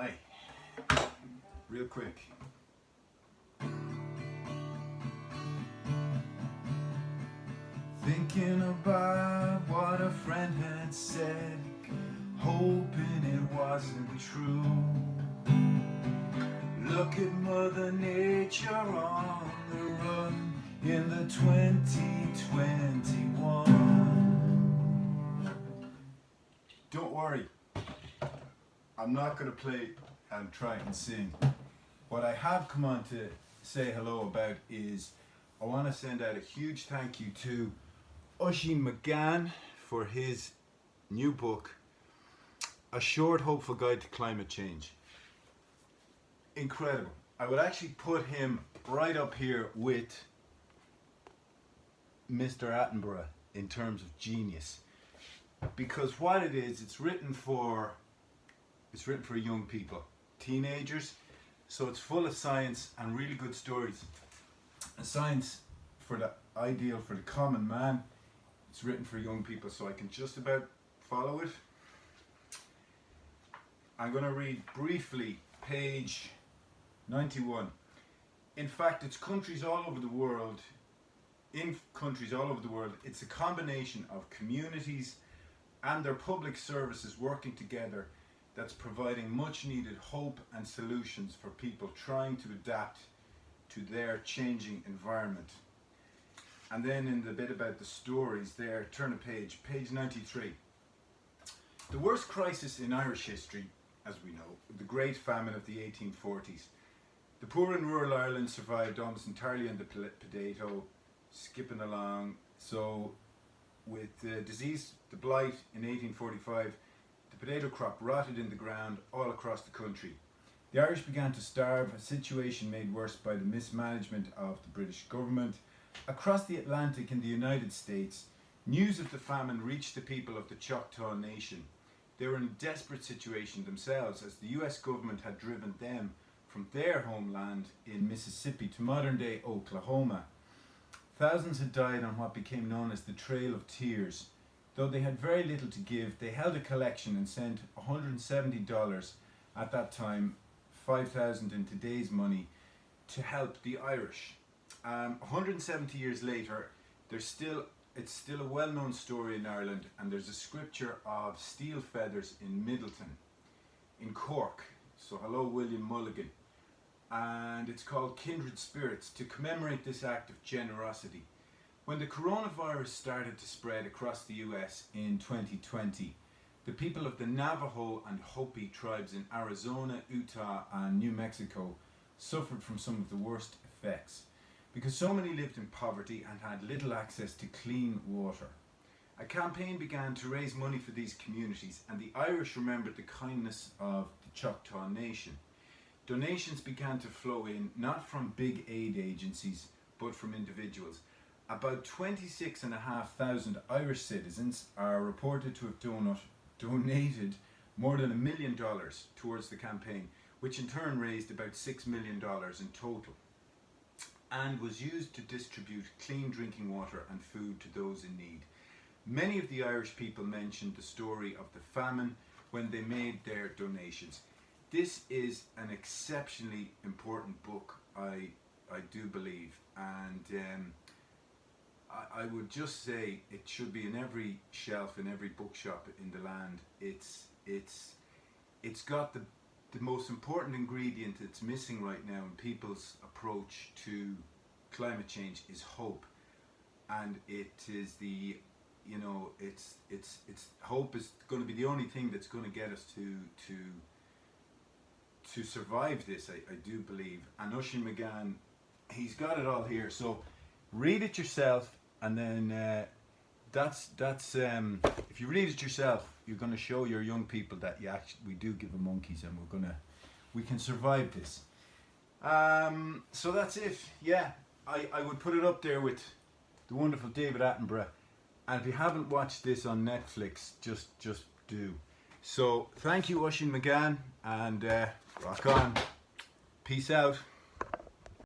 Hi. Real quick. Thinking about what a friend had said, hoping it wasn't true. Look at Mother Nature on the run in the 2021. Don't worry, I'm not going to play and try and sing. What I have come on to say hello about is I want to send out a huge thank you to Oisín mcGann for his new book, A Short Hopeful Guide to Climate Change. Incredible. I would actually put him right up here with Mr. Attenborough in terms of genius, because what it is, it's written for young people, teenagers, so it's full of science and really good stories. And science for the ideal for the common man. It's written for young people, so I can just about follow it. I'm going to read briefly page 91. In fact, it's countries all over the world. In countries all over the world, it's a combination of communities and their public services working together that's providing much needed hope and solutions for people trying to adapt to their changing environment. And then in the bit about the stories there, turn a page 93. The worst crisis in Irish history, as we know, the Great Famine of the 1840s. The poor in rural Ireland survived almost entirely on the potato, skipping along. So with the disease, the blight in 1845, the potato crop rotted in the ground all across the country. The Irish began to starve, a situation made worse by the mismanagement of the British government. Across the Atlantic in the United States, news of the famine reached the people of the Choctaw Nation. They were in a desperate situation themselves, as the US government had driven them from their homeland in Mississippi to modern-day Oklahoma. Thousands had died on what became known as the Trail of Tears. Though they had very little to give, they held a collection and sent $170 at that time, $5,000 in today's money, to help the Irish. 170 years later, it's still a well-known story in Ireland, and there's a scripture of steel feathers in Middleton, in Cork. So hello, William Mulligan. And it's called Kindred Spirits, to commemorate this act of generosity. When the coronavirus started to spread across the US in 2020, the people of the Navajo and Hopi tribes in Arizona, Utah and New Mexico suffered from some of the worst effects, because so many lived in poverty and had little access to clean water. A campaign began to raise money for these communities, and the Irish remembered the kindness of the Choctaw Nation. Donations began to flow in, not from big aid agencies, but from individuals. About 26,500 Irish citizens are reported to have donated more than $1 million towards the campaign, which in turn raised about $6 million in total, and was used to distribute clean drinking water and food to those in need. Many of the Irish people mentioned the story of the famine when they made their donations. This is an exceptionally important book, I do believe, and I would just say it should be in every shelf, in every bookshop in the land. It's got the most important ingredient that's missing right now in people's approach to climate change is hope, and it is hope is going to be the only thing that's going to get us to survive this. I do believe, and Oisín mcGann, he's got it all here. So read it yourself, and then that's if you read it yourself, you're going to show your young people that we do give a monkeys, and we can survive this. So that's it. Yeah, I would put it up there with the wonderful David Attenborough, and if you haven't watched this on Netflix, just do. So thank you, Oisín mcGann, and rock on. Peace out.